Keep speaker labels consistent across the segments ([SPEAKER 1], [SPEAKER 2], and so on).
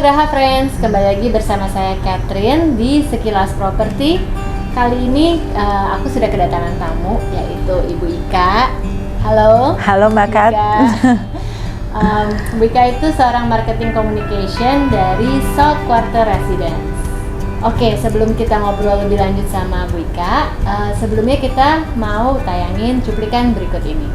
[SPEAKER 1] Graha Friends, kembali lagi bersama saya Catherine di Sekilas Properti. Kali ini aku sudah kedatangan tamu, yaitu Ibu Ika. Halo.
[SPEAKER 2] Halo Mbak Kat.
[SPEAKER 1] Ibu Ika itu seorang marketing communication dari South Quarter Residence. Oke, sebelum kita ngobrol lebih lanjut sama Bu Ika, sebelumnya kita mau tayangin cuplikan berikut ini.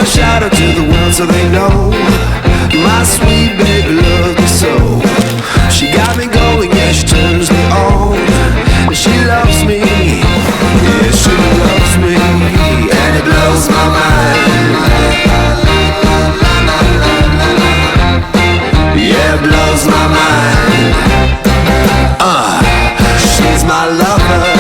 [SPEAKER 3] Shout out to the world so they know my sweet baby loves me so. She got me going, yeah, she turns me on. She loves me, yeah, she loves me, and it blows my mind. Yeah, it blows my mind. She's my lover.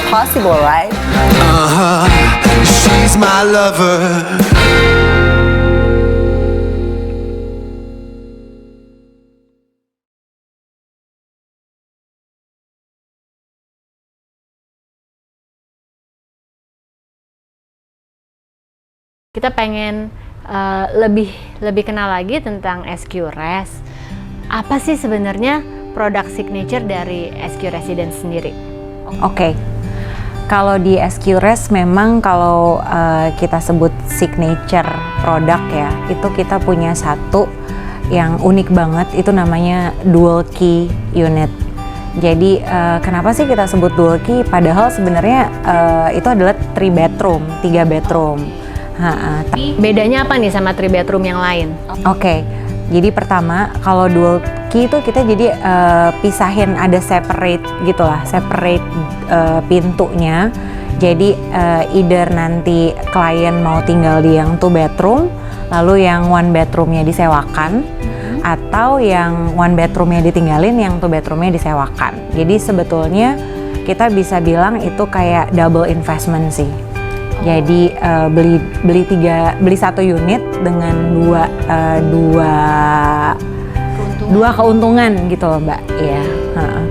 [SPEAKER 2] Possible, right?
[SPEAKER 3] She's my lover.
[SPEAKER 1] Kita pengen lebih kenal lagi tentang SQRes. Apa sih sebenarnya produk signature dari SQ Residence sendiri?
[SPEAKER 2] Oke. Kalau di SQRes memang kalau kita sebut signature produk ya, itu kita punya satu yang unik banget, itu namanya dual key unit. Jadi kenapa sih kita sebut dual key? Padahal sebenarnya itu adalah 3 bedroom.
[SPEAKER 1] Bedanya apa nih sama 3 bedroom yang lain?
[SPEAKER 2] Oke. Jadi pertama, kalau dual key itu kita jadi pisahin, ada separate gitulah, separate pintunya. Jadi either nanti klien mau tinggal di yang 2 bedroom, lalu yang 1 bedroomnya disewakan, atau yang 1 bedroomnya ditinggalin, yang 2 bedroomnya disewakan. Jadi sebetulnya kita bisa bilang itu kayak double investment sih. Jadi beli satu unit dengan dua keuntungan gitu loh Mbak. Iya.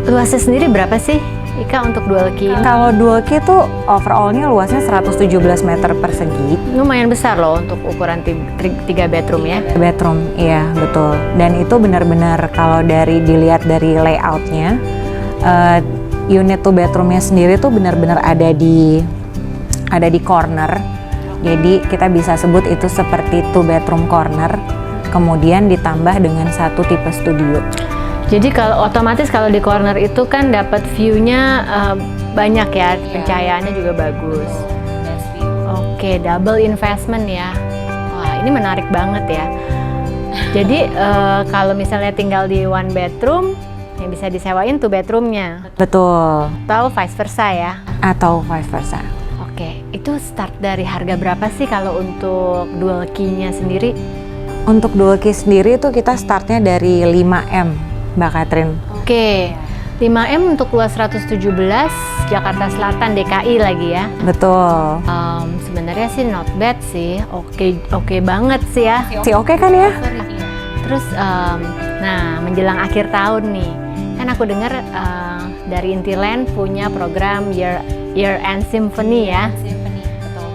[SPEAKER 1] Luasnya sendiri berapa sih Ika untuk dual key?
[SPEAKER 2] Kalau dual key tuh overallnya luasnya 117 meter persegi.
[SPEAKER 1] Lumayan besar loh untuk ukuran 3 bedroom ya.
[SPEAKER 2] Bedroom, iya betul. Dan itu benar-benar kalau dilihat dari layoutnya, unit 2 bedroomnya sendiri tuh benar-benar ada di corner. Jadi kita bisa sebut itu seperti 2 bedroom corner, kemudian ditambah dengan satu tipe studio.
[SPEAKER 1] Jadi kalau otomatis kalau di corner itu kan dapat view-nya banyak ya, pencahayaannya juga bagus. Oke, double investment ya. Wah, ini menarik banget ya. Jadi kalau misalnya tinggal di 1 bedroom, yang bisa disewain 2 bedroomnya.
[SPEAKER 2] Betul.
[SPEAKER 1] Atau vice versa ya.
[SPEAKER 2] Atau vice versa.
[SPEAKER 1] Oke, itu start dari harga berapa sih kalau untuk dual key-nya sendiri?
[SPEAKER 2] Untuk dual key sendiri itu kita startnya dari 5M, Mbak Catherine. Oke,
[SPEAKER 1] 5M untuk luas 117, Jakarta Selatan, DKI lagi ya?
[SPEAKER 2] Betul.
[SPEAKER 1] Sebenarnya sih not bad sih, oke banget sih ya.
[SPEAKER 2] Oke kan ya?
[SPEAKER 1] Terus, nah menjelang akhir tahun nih, kan aku dengar dari Intiland punya program Year End Symphony ya.
[SPEAKER 4] Betul.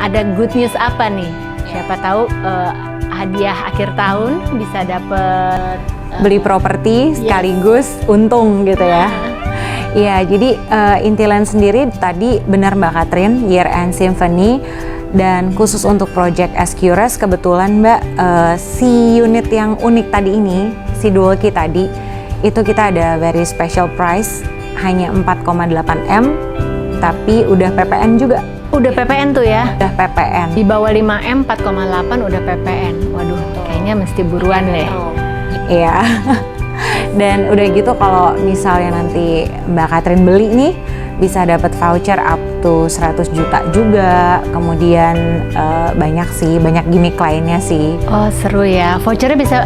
[SPEAKER 1] Ada good news apa nih? Siapa tahu hadiah akhir tahun bisa dapet
[SPEAKER 2] beli properti sekaligus untung gitu ya. Iya, jadi Intiland sendiri tadi benar Mbak Catherine, Year End Symphony, dan khusus untuk project SQRes kebetulan Mbak, si unit yang unik tadi ini, si dual key tadi, itu kita ada very special price, hanya 4,8 M, tapi udah PPN juga.
[SPEAKER 1] Udah PPN tuh ya?
[SPEAKER 2] Udah PPN.
[SPEAKER 1] Di bawah 5M 4,8 udah PPN. Waduh, kayaknya mesti buruan deh.
[SPEAKER 2] Iya. Dan udah gitu kalau misalnya nanti Mbak Catherine beli nih, bisa dapat voucher up to 100 juta juga. Kemudian banyak gimmick lainnya sih.
[SPEAKER 1] Oh, seru ya. Vouchernya bisa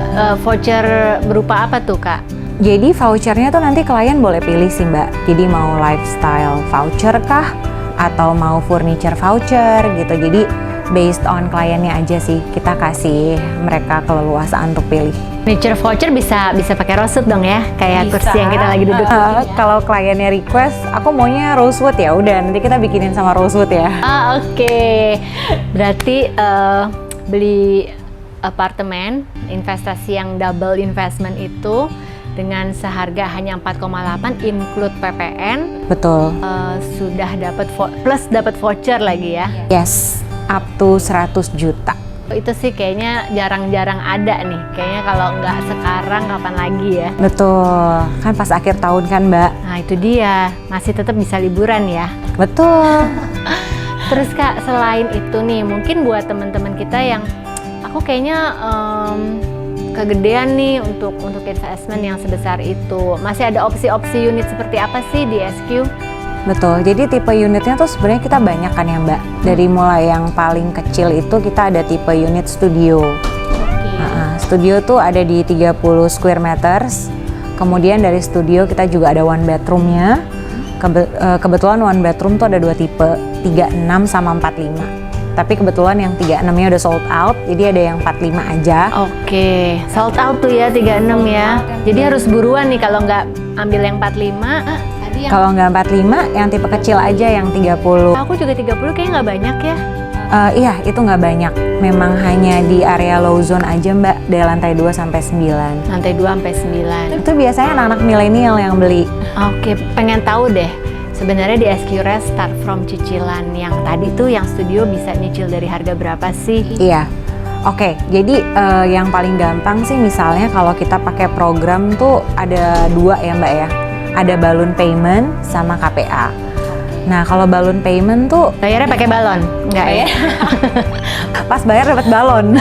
[SPEAKER 1] voucher berupa apa tuh, Kak?
[SPEAKER 2] Jadi vouchernya tuh nanti klien boleh pilih sih Mbak. Jadi mau lifestyle voucher kah? Atau mau furniture voucher gitu. Jadi based on kliennya aja sih, kita kasih mereka keleluasaan untuk pilih.
[SPEAKER 1] Furniture voucher bisa pakai rosewood dong ya, kayak kursi yang kita lagi duduk.
[SPEAKER 2] Kalau kliennya request, aku maunya rosewood ya udah nanti kita bikinin sama rosewood ya.
[SPEAKER 1] Oke. Berarti beli apartemen investasi yang double investment itu dengan seharga hanya 4,8 include PPN.
[SPEAKER 2] Betul.
[SPEAKER 1] Sudah dapat plus dapat voucher lagi ya.
[SPEAKER 2] Yes, up to 100 juta.
[SPEAKER 1] Itu sih kayaknya jarang-jarang ada nih. Kayaknya kalau nggak sekarang kapan lagi ya.
[SPEAKER 2] Betul. Kan pas akhir tahun kan, Mbak.
[SPEAKER 1] Nah, itu dia. Masih tetap bisa liburan ya.
[SPEAKER 2] Betul.
[SPEAKER 1] Terus Kak, selain itu nih, mungkin buat teman-teman kita yang aku kayaknya kegedean nih untuk investment yang sebesar itu. Masih ada opsi-opsi unit seperti apa sih di SQ?
[SPEAKER 2] Betul, jadi tipe unitnya tuh sebenarnya kita banyak kan ya Mbak. Dari mulai yang paling kecil itu kita ada tipe unit studio. Studio tuh ada di 30 square meters. Kemudian dari studio kita juga ada one bedroomnya. Kebetulan one bedroom tuh ada dua tipe, 36 sama 45. Tapi kebetulan yang 36-nya udah sold out, jadi ada yang 45 aja.
[SPEAKER 1] Oke, sold out tuh ya 36 ya. Jadi harus buruan nih kalau nggak ambil yang 45.
[SPEAKER 2] Kalau nggak 45, yang tipe kecil aja yang 30.
[SPEAKER 1] Aku juga 30 kayaknya nggak banyak ya.
[SPEAKER 2] Iya, itu nggak banyak. Memang hanya di area low zone aja Mbak, dari lantai 2 sampai 9.
[SPEAKER 1] Lantai 2 sampai 9.
[SPEAKER 2] Itu biasanya anak-anak milenial yang beli.
[SPEAKER 1] Oke, pengen tahu deh. Sebenarnya di SQRes start from cicilan yang tadi tuh yang studio bisa nyicil dari harga berapa sih?
[SPEAKER 2] Iya. Oke, jadi yang paling gampang sih misalnya kalau kita pakai program tuh ada dua ya Mbak ya. Ada balloon payment sama KPA. Nah, kalau balloon payment tuh
[SPEAKER 1] Bayarnya pakai balon? Enggak ya?
[SPEAKER 2] pas bayar dapat balon.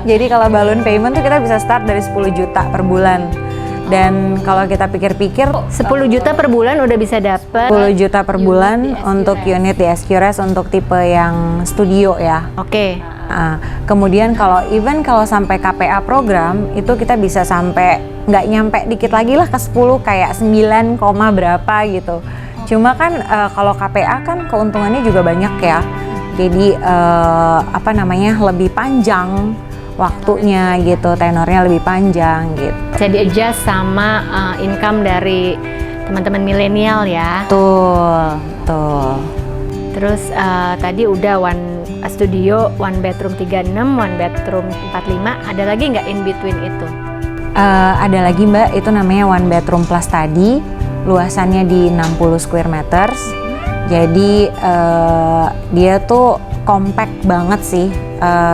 [SPEAKER 2] Jadi kalau balloon payment tuh kita bisa start dari 10 juta per bulan. Dan kalau kita pikir-pikir
[SPEAKER 1] 10 juta per bulan udah bisa dapat
[SPEAKER 2] 10 juta per bulan untuk unit di SQRes untuk tipe yang studio ya.
[SPEAKER 1] Oke.
[SPEAKER 2] Kemudian kalau sampai KPA program itu kita bisa sampai nggak nyampe dikit lagi lah ke 10 kayak 9, berapa gitu. Cuma kan kalau KPA kan keuntungannya juga banyak ya. Jadi lebih panjang waktunya gitu, tenornya lebih panjang gitu.
[SPEAKER 1] Bisa di-adjust sama income dari teman-teman milenial ya.
[SPEAKER 2] Tuh.
[SPEAKER 1] Terus tadi udah one studio, one bedroom 36, one bedroom 45. Ada lagi nggak in between itu?
[SPEAKER 2] Ada lagi Mbak, itu namanya one bedroom plus tadi. Luasannya di 60 square meters. Jadi dia tuh compact banget sih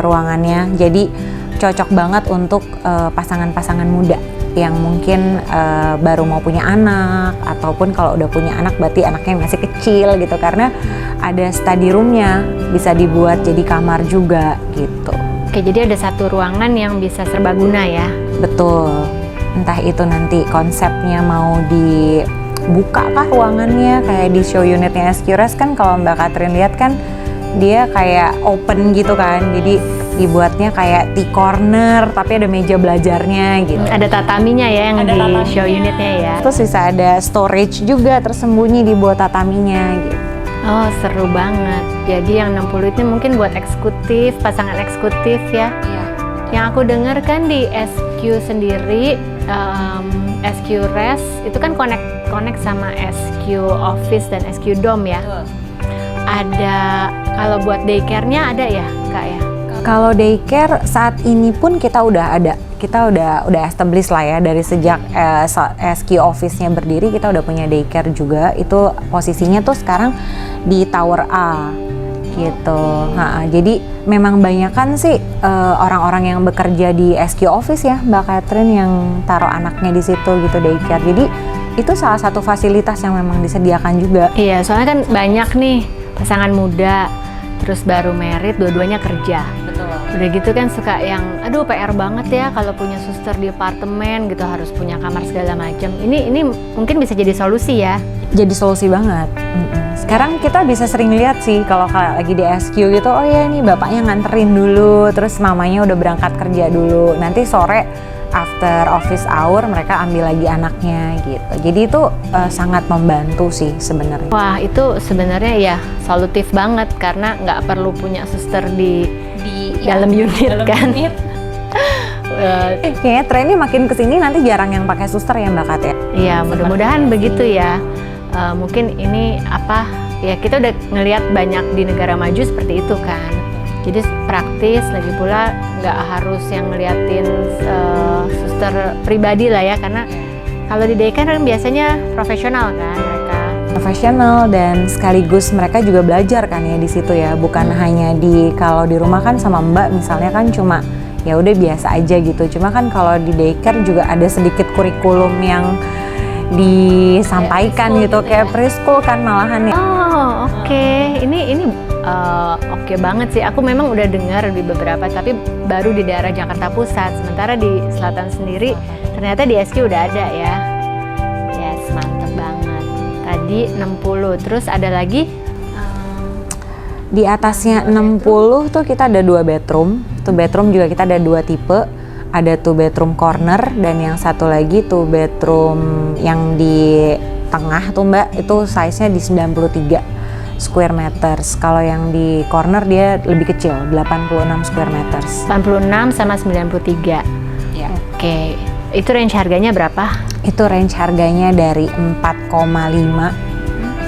[SPEAKER 2] ruangannya. Jadi cocok banget untuk pasangan-pasangan muda yang mungkin baru mau punya anak, ataupun kalau udah punya anak berarti anaknya masih kecil gitu, karena ada study roomnya, bisa dibuat jadi kamar juga gitu.
[SPEAKER 1] Oke, jadi ada satu ruangan yang bisa serbaguna ya.
[SPEAKER 2] Betul, entah itu nanti konsepnya mau dibuka kah ruangannya kayak di show unitnya SQRes kan, kalau Mbak Catherine lihat kan dia kayak open gitu kan, jadi dibuatnya kayak tea corner tapi ada meja belajarnya gitu.
[SPEAKER 1] Ada tataminya ya yang di show unitnya ya.
[SPEAKER 2] Terus bisa ada storage juga tersembunyi di bawah tataminya gitu.
[SPEAKER 1] Oh, seru banget. Jadi yang 60 itu mungkin buat eksekutif, pasangan eksekutif ya.
[SPEAKER 2] Iya.
[SPEAKER 1] Yang aku dengar kan di SQ sendiri, SQRes itu kan connect sama SQ Office dan SQ Dome ya. Ada, kalau buat daycare-nya ada ya Kak ya?
[SPEAKER 2] Kalau daycare saat ini pun kita udah ada. kita udah establish lah ya dari sejak SQ office-nya berdiri, kita udah punya daycare juga. Itu posisinya tuh sekarang di Tower A gitu. Jadi memang banyak kan sih orang-orang yang bekerja di SQ office ya Mbak Catherine yang taruh anaknya di situ gitu, daycare. Jadi itu salah satu fasilitas yang memang disediakan juga.
[SPEAKER 1] Iya, soalnya kan banyak nih pasangan muda terus baru married, dua-duanya kerja.
[SPEAKER 2] Betul.
[SPEAKER 1] Udah gitu kan suka yang aduh PR banget ya kalau punya suster di apartemen gitu, harus punya kamar segala macam. Ini mungkin bisa jadi solusi ya.
[SPEAKER 2] Jadi solusi banget. Sekarang kita bisa sering lihat sih kalau lagi di SQ gitu, oh ya nih bapaknya nganterin dulu, terus mamanya udah berangkat kerja dulu. Nanti sore after office hour mereka ambil lagi anaknya gitu. Jadi itu sangat membantu sih sebenarnya.
[SPEAKER 1] Wah, itu sebenarnya ya solutif banget karena nggak perlu punya suster di dalam unit kan.
[SPEAKER 2] Kayaknya trennya makin kesini nanti jarang yang pakai suster ya Mbak Kat ya.
[SPEAKER 1] Iya, mudah-mudahan begitu ya. Mungkin ini ya kita udah ngelihat banyak di negara maju seperti itu kan. Jadi praktis, lagi pula nggak harus yang ngeliatin suster pribadi lah ya, karena kalau di daycare kan biasanya profesional kan mereka.
[SPEAKER 2] Profesional dan sekaligus mereka juga belajar kan ya di situ ya, bukan hanya kalau di rumah kan sama Mbak misalnya kan cuma ya udah biasa aja gitu. Cuma kan kalau di daycare juga ada sedikit kurikulum yang disampaikan gitu, kayak preschool kan malahan ya.
[SPEAKER 1] Oh, oke. Ini oke banget sih. Aku memang udah dengar di beberapa, tapi baru di daerah Jakarta Pusat. Sementara di selatan sendiri ternyata di SQ udah ada ya. Yes, mantep banget. Tadi 60, terus ada lagi?
[SPEAKER 2] Di atasnya 60 tuh kita ada 2 bedroom. Tuh bedroom juga kita ada 2 tipe. Ada 2 bedroom corner dan yang satu lagi 2 bedroom yang di tengah tuh Mbak, itu size-nya di 93 square meters. Kalau yang di corner dia lebih kecil, 86 square meters.
[SPEAKER 1] 86 sama 93.
[SPEAKER 2] Ya.
[SPEAKER 1] Oke. Itu range harganya berapa?
[SPEAKER 2] Itu range harganya dari 4,5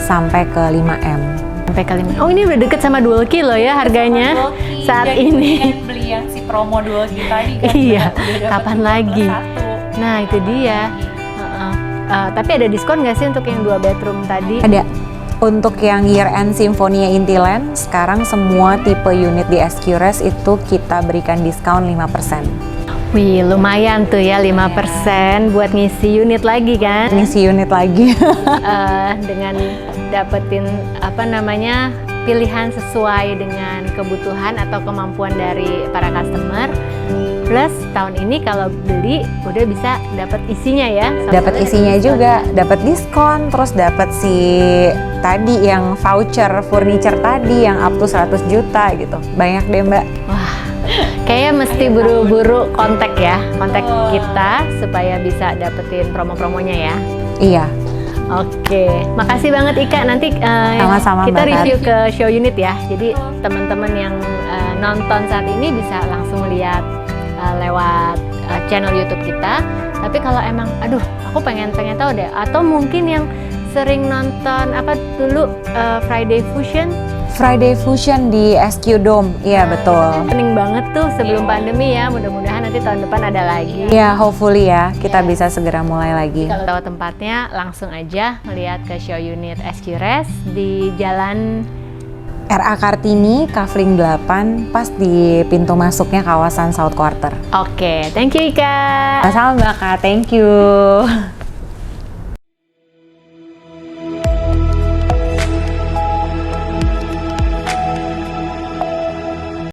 [SPEAKER 2] sampai ke 5M.
[SPEAKER 1] Sampai ke 5. Oh, ini udah deket sama Dual Key loh ya harganya saat ini.
[SPEAKER 4] Beli yang si promo 2 juta tadi kan.
[SPEAKER 1] Iya, kapan lagi? Nah, itu dia. Tapi ada diskon nggak sih untuk yang 2 bedroom tadi?
[SPEAKER 2] Ada. Untuk yang year end Symphonia Intiland, sekarang semua tipe unit di SQRes itu kita berikan diskon 5%.
[SPEAKER 1] Wih, lumayan tuh ya 5% buat ngisi unit lagi kan?
[SPEAKER 2] Ngisi unit lagi.
[SPEAKER 1] Dengan dapetin pilihan sesuai dengan kebutuhan atau kemampuan dari para customer. Plus tahun ini kalau beli udah bisa dapat isinya ya.
[SPEAKER 2] Dapat isinya juga, dapat diskon, terus dapat si tadi yang voucher furniture tadi yang up to 100 juta gitu. Banyak deh Mbak.
[SPEAKER 1] Wah, kayaknya mesti buru-buru kontak kita supaya bisa dapetin promo-promonya ya.
[SPEAKER 2] Iya.
[SPEAKER 1] Oke, makasih banget Ika. Nanti
[SPEAKER 2] Sama-sama,
[SPEAKER 1] kita
[SPEAKER 2] Mbak
[SPEAKER 1] review ke show unit ya. Jadi teman-teman yang nonton saat ini bisa langsung lihat lewat channel YouTube kita. Tapi kalau emang, aduh, aku pengen tahu deh. Atau mungkin yang sering nonton Friday Fusion
[SPEAKER 2] di SQ Dome, iya betul.
[SPEAKER 1] Pening banget tuh sebelum pandemi ya. Mudah-mudahan nanti tahun depan ada lagi.
[SPEAKER 2] Ya, hopefully ya kita bisa segera mulai lagi.
[SPEAKER 1] Kalau tahu tempatnya langsung aja melihat ke show unit SQRes di Jalan
[SPEAKER 2] RA Kartini, Kavling 8, pas di pintu masuknya kawasan South Quarter.
[SPEAKER 1] Oke, thank you Ika.
[SPEAKER 2] Sama Mbak Kak, thank you.